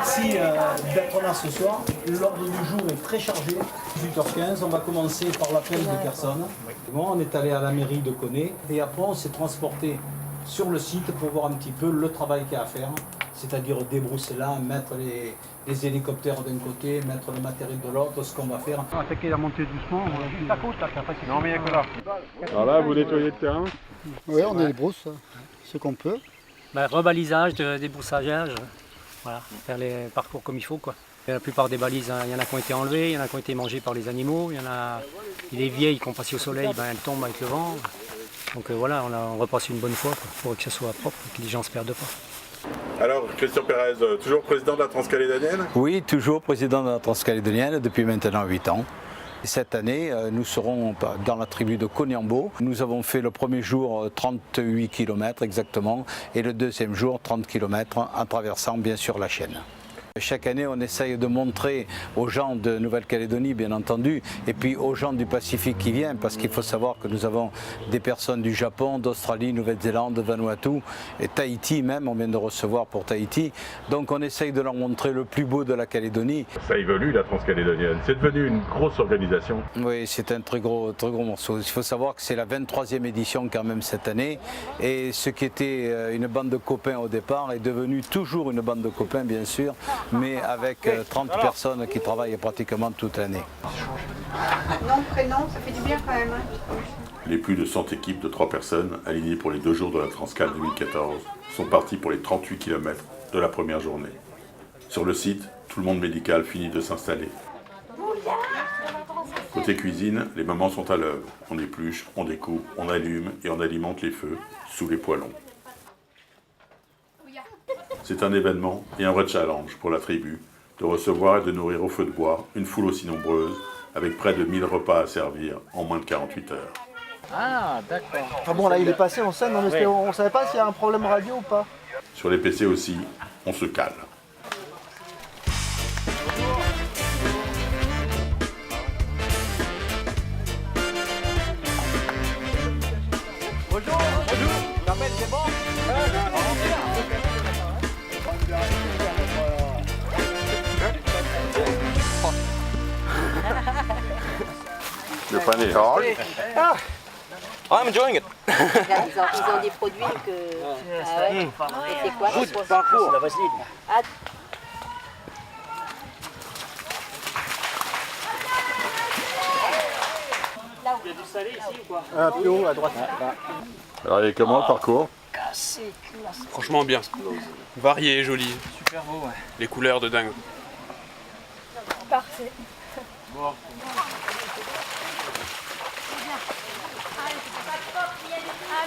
Merci d'être là ce soir. L'ordre du jour est très chargé. 18h15, on va commencer par l'appel des personnes. Bon, on est allé à la mairie de Connay et après on s'est transporté sur le site pour voir un petit peu le travail qu'il y a à faire. C'est-à-dire débrousser là, mettre les hélicoptères d'un côté, mettre le matériel de l'autre, ce qu'on va faire. On va attaquer la montée doucement. Ça coûte là, après c'est... Non mais il n'y a que là. Alors là, vous nettoyez le terrain? Oui, on est les brousses, ce qu'on peut. Rebalisage, débroussageage, voilà, faire les parcours comme il faut, quoi. La plupart des balises, il y en a qui ont été enlevées, il y en a qui ont été mangées par les animaux, il y en a les vieilles qui ont passé au soleil, elles tombent avec le vent. Donc voilà, on repasse une bonne fois quoi, pour que ce soit propre et que les gens ne se perdent pas. Alors, Christian Pérez, toujours président de la Transcalédonienne? Oui, toujours président de la Transcalédonienne depuis maintenant 8 ans. Cette année, nous serons dans la tribu de Koniambo. Nous avons fait le premier jour 38 km exactement et le deuxième jour 30 km en traversant bien sûr la chaîne. Chaque année, on essaye de montrer aux gens de Nouvelle-Calédonie, bien entendu, et puis aux gens du Pacifique qui viennent, parce qu'il faut savoir que nous avons des personnes du Japon, d'Australie, Nouvelle-Zélande, Vanuatu, et Tahiti même, on vient de recevoir pour Tahiti. Donc on essaye de leur montrer le plus beau de la Calédonie. Ça évolue, la Transcalédonienne. C'est devenu une grosse organisation. Oui, c'est un très gros morceau. Il faut savoir que c'est la 23e édition quand même cette année, et ce qui était une bande de copains au départ est devenu toujours une bande de copains, bien sûr, mais avec 30 personnes qui travaillent pratiquement toute l'année. Nom, prénom, ça fait du bien quand même. Les plus de 100 équipes de 3 personnes alignées pour les 2 jours de la Transcal 2014 sont parties pour les 38 km de la première journée. Sur le site, tout le monde médical finit de s'installer. Côté cuisine, les mamans sont à l'œuvre. On épluche, on découpe, on allume et on alimente les feux sous les poêlons. C'est un événement et un vrai challenge pour la tribu de recevoir et de nourrir au feu de bois une foule aussi nombreuse avec près de 1000 repas à servir en moins de 48 heures. Ah d'accord. Ah bon, là il est passé en scène, on ne savait pas s'il y a un problème radio ou pas. Sur les PC aussi, on se cale. Bonjour, t'appelles, c'est bon? Le panier. I'm enjoying it. Ils ont des produits que... Ah ouais. Et c'est quoi? Good parcours. La vaseline. Ah, Il y a du salé ici ou quoi? Plus haut, à droite. Alors, il est comment le parcours? Franchement bien. Varié et joli. Super beau, ouais. Les couleurs de dingue. parfait.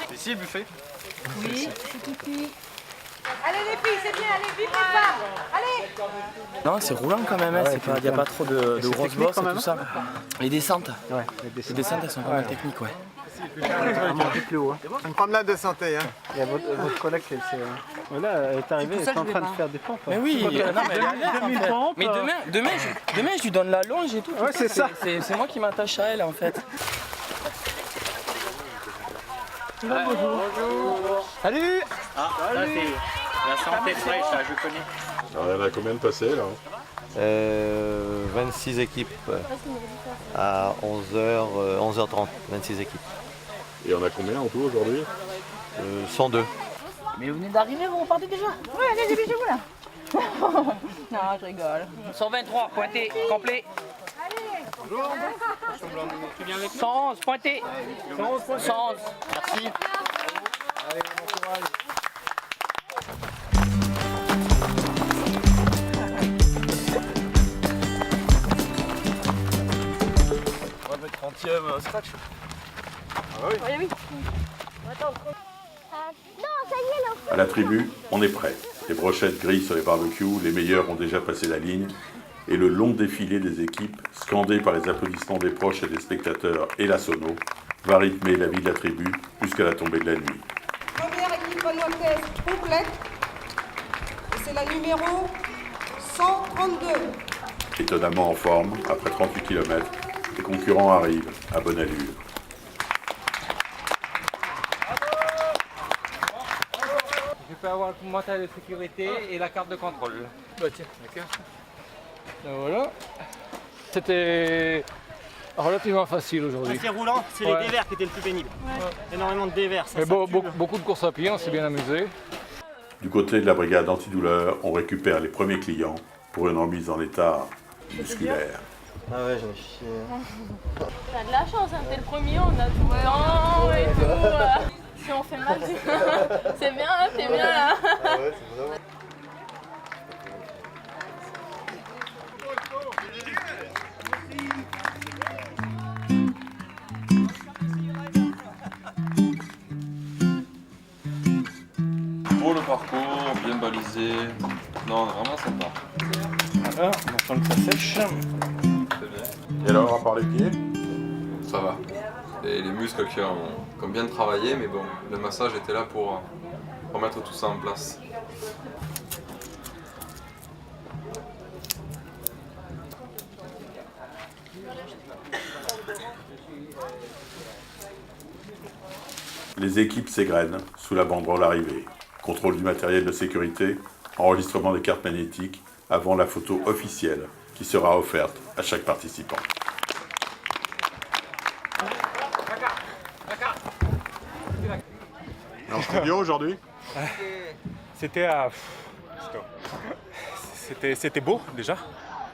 C'est ici le buffet? Oui, c'est tout cuit. Allez les filles, c'est bien, allez vite les femmes. Allez. Non, c'est roulant quand même, il n'y a pas trop de grosses bosses et tout ça. Les descentes, les descentes elles sont pas mal techniques, ouais. Plus haut. Une promenade de santé, hein. Il y a votre collègue, voilà, elle est arrivée, elle est en train de faire des pompes. Mais oui, non, mais elle a l'air, en fait. pompes. Mais demain, je lui donne la longe et tout. Ouais, c'est ça. C'est moi qui m'attache à elle en fait. Bonjour. Salut. Ah, ça c'est la santé fraîche, ça je connais. Alors, il y en a combien de passés là? 26 équipes à 11h30, 26 équipes. Et on a combien en tout aujourd'hui? 102. Mais vous venez d'arriver, vous repartez déjà? Oui, allez, dépêchez-vous là. Non, je rigole. 123, pointé, complet. 111, pointé. 111. Merci. On va mettre 30e scratch. Oui. À la tribu, on est prêt. Les brochettes grillent sur les barbecues, les meilleurs ont déjà passé la ligne. Et le long défilé des équipes, scandé par les applaudissements des proches et des spectateurs et la sono, va rythmer la vie de la tribu jusqu'à la tombée de la nuit. Première équipe vanuataise complète. Et c'est la numéro 132. Étonnamment en forme, après 38 km, les concurrents arrivent à bonne allure. peux avoir le mental de sécurité et la carte de contrôle. Bah tiens, d'accord. Voilà. C'était relativement facile aujourd'hui. C'est roulant, c'est les dévers qui étaient le plus pénibles. Ouais. Énormément de dévers. Mais beaucoup de courses à pied, on s'est bien amusé. Du côté de la brigade antidouleur, on récupère les premiers clients pour une remise en état musculaire. Ah ouais, j'en ai chié. T'as de la chance, hein, t'es le premier, on a tout le temps et tout. Si on fait mal, c'est bien là, t'es bien là. Ah ouais, c'est vraiment... Beau le parcours, bien balisé. Non, vraiment sympa. Voilà, on attend que ça sèche. Et alors, à part les pieds? Ça va. Et les muscles qui ont bien travaillé, mais bon, le massage était là pour remettre tout ça en place. Les équipes s'égrènent sous la banderole arrivée. Contrôle du matériel de sécurité, enregistrement des cartes magnétiques avant la photo officielle qui sera offerte à chaque participant. Alors, c'était bien aujourd'hui? C'était beau déjà,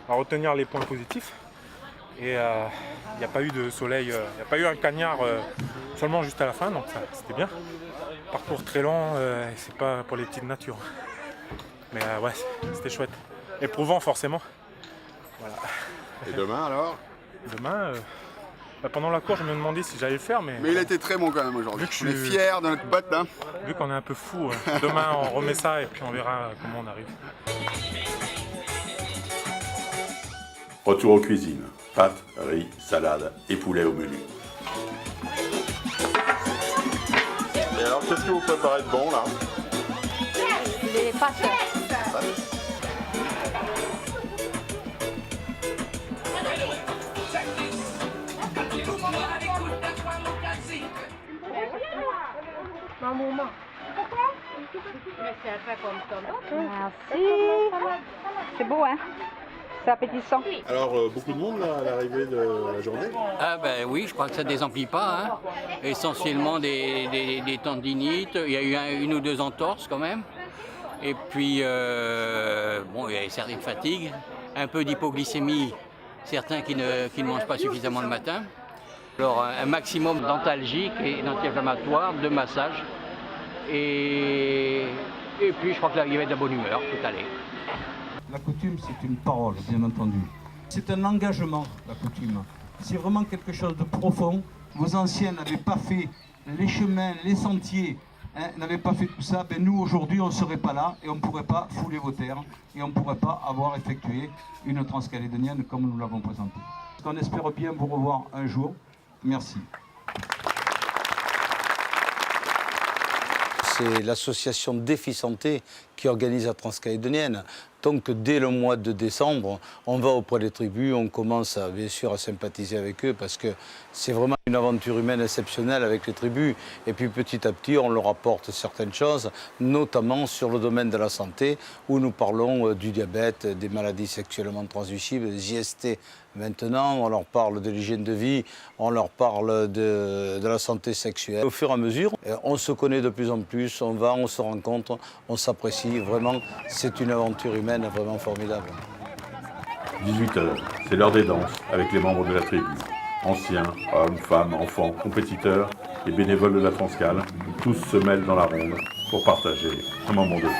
à retenir les points positifs. Et il n'y a pas eu de soleil, il n'y a pas eu un cagnard seulement juste à la fin, donc c'était bien. Parcours très long, c'est pas pour les petites natures. Mais ouais, c'était chouette. Éprouvant forcément. Voilà. Et demain alors? Demain, pendant la course, je me demandais si j'allais le faire, mais il a été très bon quand même aujourd'hui. On est fiers de notre botte. Hein. Vu qu'on est un peu fou, demain on remet ça et puis on verra comment on arrive. Retour aux cuisines. Pâtes, riz, salade et poulet au menu. Et alors, qu'est-ce que vous préparez de bon là? Les pâtes. Maman. Mais c'est un peu comme ça. Merci. C'est beau, hein? C'est appétissant. Alors, beaucoup de monde là, à l'arrivée de la journée? Ah ben oui, je crois que ça ne désemplit pas. Hein. Essentiellement des tendinites, il y a eu une ou deux entorses quand même. Et puis, bon, il y a certaines fatigues, un peu d'hypoglycémie, certains qui ne mangent pas suffisamment le matin. Alors un maximum d'antalgiques et d'anti-inflammatoires, de massage. Et puis je crois que là, il y avait de la bonne humeur, tout allait. La coutume, c'est une parole, bien entendu. C'est un engagement, la coutume. C'est vraiment quelque chose de profond. Vos anciens n'avaient pas fait les chemins, les sentiers, n'avaient pas fait tout ça. Ben nous, aujourd'hui, on ne serait pas là et on ne pourrait pas fouler vos terres et on ne pourrait pas avoir effectué une transcalédonienne comme nous l'avons présentée. On espère bien vous revoir un jour. Merci. C'est l'association Défi Santé qui organise la transcalédonienne. Donc dès le mois de décembre, on va auprès des tribus, on commence bien sûr à sympathiser avec eux parce que c'est vraiment une aventure humaine exceptionnelle avec les tribus. Et puis petit à petit, on leur apporte certaines choses, notamment sur le domaine de la santé, où nous parlons du diabète, des maladies sexuellement transmissibles, des IST. Maintenant, on leur parle de l'hygiène de vie, on leur parle de la santé sexuelle. Au fur et à mesure, on se connaît de plus en plus, on se rencontre, on s'apprécie. Vraiment, c'est une aventure humaine vraiment formidable. 18h, c'est l'heure des danses avec les membres de la tribu. Anciens, hommes, femmes, enfants, compétiteurs et bénévoles de la Transcale, tous se mêlent dans la ronde pour partager un moment de joie.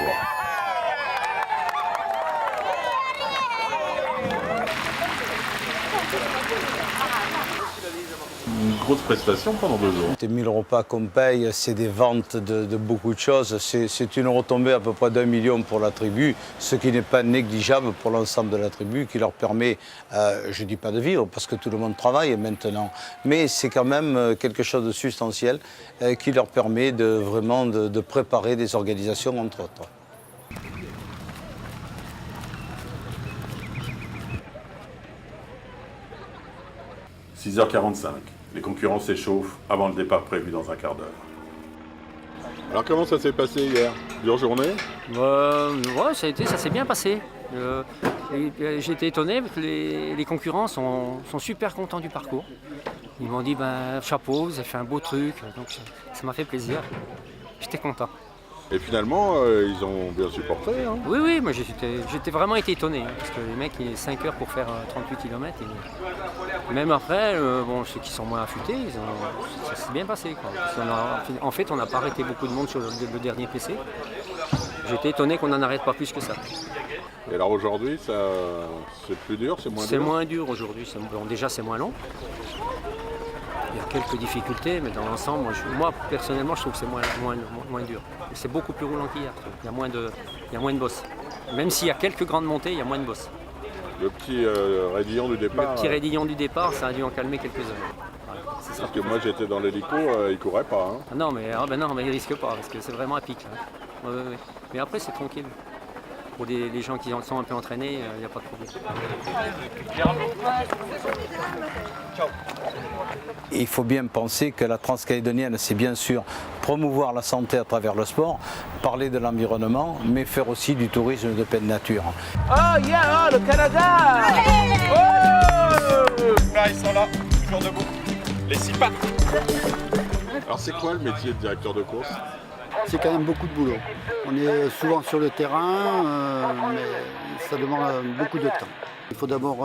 Une grosse prestation pendant 2 jours. Les 1000 repas qu'on paye, c'est des ventes de beaucoup de choses. C'est une retombée à peu près d'1 million pour la tribu, ce qui n'est pas négligeable pour l'ensemble de la tribu, qui leur permet, je ne dis pas de vivre, parce que tout le monde travaille maintenant, mais c'est quand même quelque chose de substantiel qui leur permet vraiment de préparer des organisations, entre autres. 6h45, les concurrents s'échauffent avant le départ prévu dans un quart d'heure. Alors comment ça s'est passé hier? Dure journée? Ouais, ça s'est bien passé. J'ai été étonné parce que les concurrents sont super contents du parcours. Ils m'ont dit chapeau, vous avez fait un beau truc, donc ça m'a fait plaisir. J'étais content. Et finalement, ils ont bien supporté. Hein. Oui, moi j'étais vraiment été étonné, hein, parce que les mecs, il est 5 heures pour faire 38 km. Et même après, ceux qui sont moins affûtés, ça s'est bien passé. Quoi. En fait, on n'a pas arrêté beaucoup de monde sur le dernier PC. J'étais étonné qu'on n'en arrête pas plus que ça. Et alors aujourd'hui, c'est plus dur, c'est moins dur? C'est moins dur aujourd'hui, déjà c'est moins long. Il y a quelques difficultés, mais dans l'ensemble, moi personnellement, je trouve que c'est moins dur. C'est beaucoup plus roulant qu'hier. Il y a moins de bosses. Même s'il y a quelques grandes montées, il y a moins de bosses. Le petit raidillon du départ. Le petit raidillon du départ, ça a dû en calmer quelques-uns. Parce que moi j'étais dans l'hélico, il courait pas. Hein. Ah non, mais il risque pas, parce que c'est vraiment à pic. Hein. Ouais. Mais après, c'est tranquille. Pour les gens qui sont un peu entraînés, il n'y a pas de problème. Il faut bien penser que la Transcalédonienne, c'est bien sûr promouvoir la santé à travers le sport, parler de l'environnement, mais faire aussi du tourisme de pleine nature. Oh yeah, le Canada! Là, ils sont là, toujours debout. Les 6 pattes. Alors c'est quoi le métier de directeur de course? C'est quand même beaucoup de boulot. On est souvent sur le terrain, mais ça demande beaucoup de temps. Il faut d'abord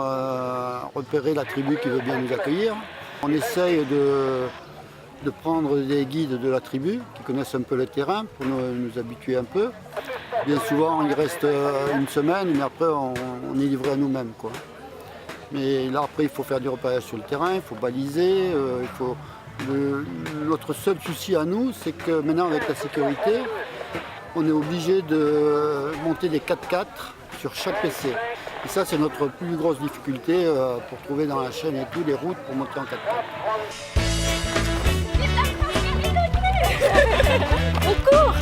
repérer la tribu qui veut bien nous accueillir. On essaye de prendre des guides de la tribu qui connaissent un peu le terrain pour nous habituer un peu. Bien souvent, il reste une semaine, mais après, on est livré à nous-mêmes, quoi. Mais là, après, il faut faire du repérage sur le terrain, il faut baliser, notre seul souci à nous, c'est que maintenant, avec la sécurité, on est obligé de monter des 4x4 sur chaque PC. Et ça, c'est notre plus grosse difficulté pour trouver dans la chaîne et tout les routes pour monter en 4x4. On court.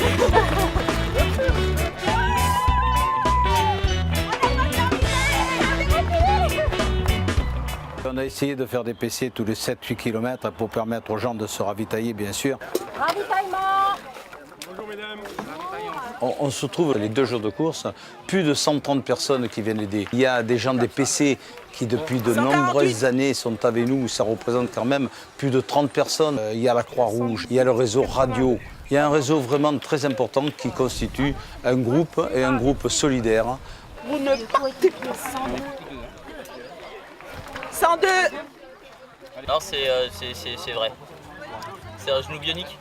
On a essayé de faire des PC tous les 7-8 km pour permettre aux gens de se ravitailler, bien sûr. Ravitaillement. Bonjour mesdames. On se trouve les 2 jours de course, plus de 130 personnes qui viennent aider. Il y a des gens des PC qui depuis de nombreuses années sont avec nous, ça représente quand même plus de 30 personnes. Il y a la Croix-Rouge, il y a le réseau radio. Il y a un réseau vraiment très important qui constitue un groupe et un groupe solidaire. Vous ne partez pas. 102. Non, c'est vrai. C'est un genou bionique.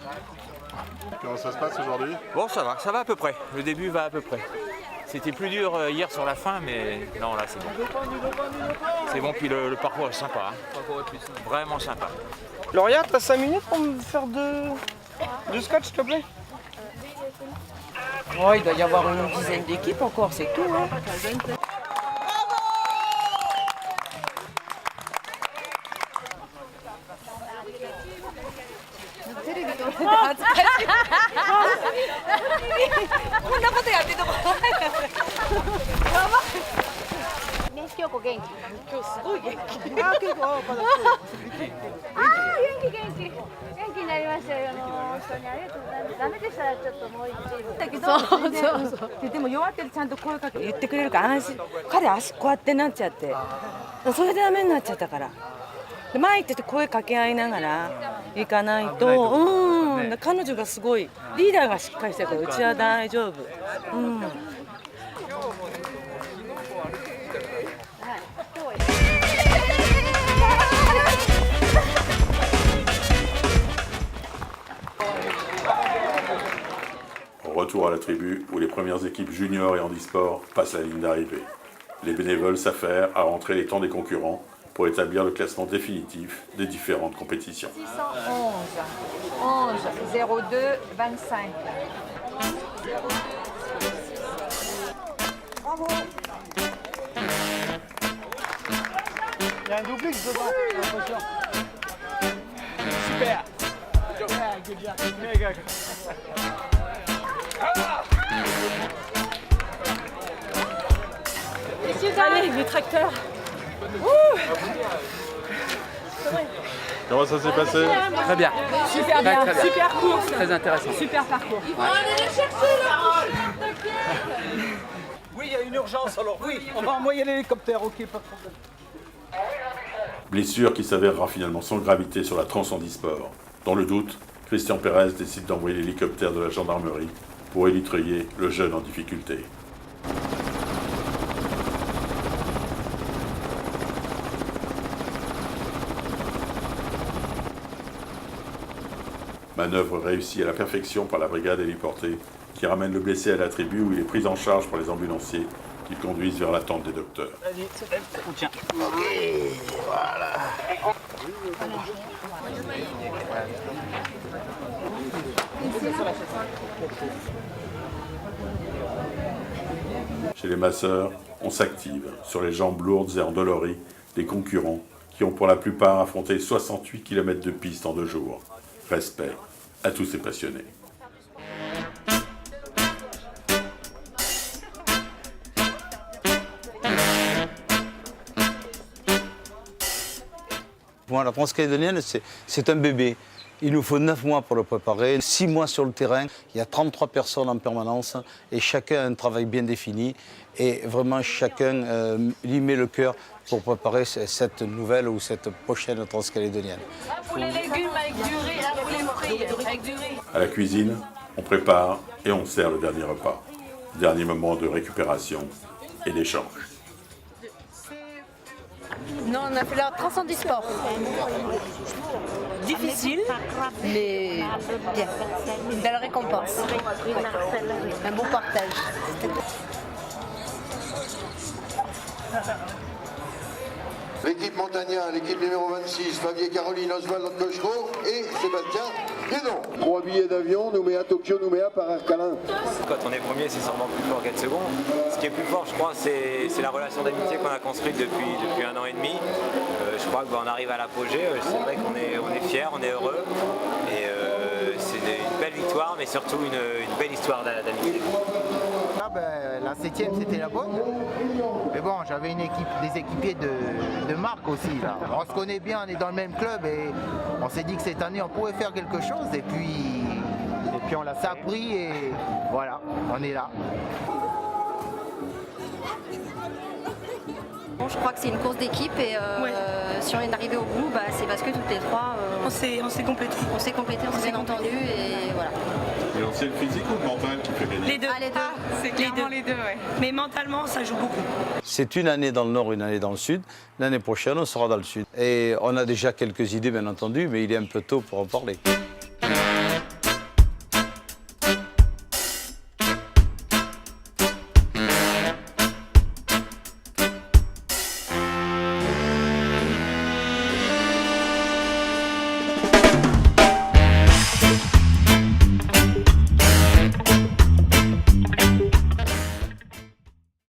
Comment ça se passe aujourd'hui? Bon, ça va à peu près. Le début va à peu près. C'était plus dur hier sur la fin, mais non, là c'est bon. C'est bon, puis le parcours est sympa. Hein. Vraiment sympa. Lauria, t'as 5 minutes pour me faire deux scotch, s'il te plaît? Oh, il doit y avoir une dizaine d'équipes encore, c'est tout. Hein. Retour à la tribu où les premières équipes juniors et handisport passent la ligne d'arrivée. Les bénévoles s'affairent à rentrer les temps des concurrents pour établir le classement définitif des différentes compétitions. 611, 11, 02, 25. Bravo. Il y a un doublé devant, j'ai l'impression. Super. Good job. Mega. Allez, les tracteurs. Comment ça s'est passé? Très bien. Super bien, Très bien. super course. Très intéressant. Super parcours. Oui, il y a une urgence, alors oui, on va envoyer l'hélicoptère, ok, pas de problème. Blessure qui s'avérera finalement sans gravité sur la Transhandisport. Dans le doute, Christian Pérez décide d'envoyer l'hélicoptère de la gendarmerie pour élitreiller le jeune en difficulté. Manœuvre réussie à la perfection par la brigade héliportée qui ramène le blessé à la tribu où il est pris en charge par les ambulanciers qui le conduisent vers la tente des docteurs. Vas-y, tiens. Ok, voilà. Chez les masseurs, on s'active sur les jambes lourdes et endolories des concurrents qui ont pour la plupart affronté 68 km de piste en 2 jours. Respect à tous ces passionnés. Moi, la transcalédonienne, c'est un bébé. Il nous faut 9 mois pour le préparer, 6 mois sur le terrain. Il y a 33 personnes en permanence et chacun a un travail bien défini. Et vraiment, chacun y met le cœur pour préparer cette nouvelle ou cette prochaine transcalédonienne. Pour les légumes avec du riz, pour les fruits avec du riz. À la cuisine, on prépare et on sert le dernier repas. Dernier moment de récupération et d'échange. Non, on a fait la Transhandisport. Difficile, mais bien. Une belle récompense. Un beau partage. L'équipe Montagnat, l'équipe numéro 26, Fabien Caroline, Oswald Cochereau et Sébastien Guédon. 3 billets d'avion, Nouméa, Tokyo, Nouméa par Arcalin. Quand on est premier, c'est sûrement plus fort qu'être second. Ce qui est plus fort, je crois, c'est la relation d'amitié qu'on a construite depuis 1 an et demi. Je crois qu'on arrive à l'apogée. C'est vrai qu'on est fiers, on est heureux. Et c'est une belle victoire, mais surtout une belle histoire d'amitié. Ah ben, la 7e c'était la bonne, mais bon j'avais des équipiers de marque aussi là. On se connaît bien, on est dans le même club et on s'est dit que cette année on pouvait faire quelque chose et puis on l'a ça a pris et voilà, on est là. Bon, je crois que c'est une course d'équipe et si on est arrivé au bout, bah, c'est parce que toutes les trois on s'est complétés. On s'est complétés, on s'est bien entendu et voilà. Et c'est le physique ou le mental qui fait gagner? Les deux. Ah, les deux. C'est clairement les deux, ouais. Mais mentalement, ça joue beaucoup. C'est une année dans le nord, une année dans le sud. L'année prochaine, on sera dans le sud. Et on a déjà quelques idées, bien entendu, mais il est un peu tôt pour en parler.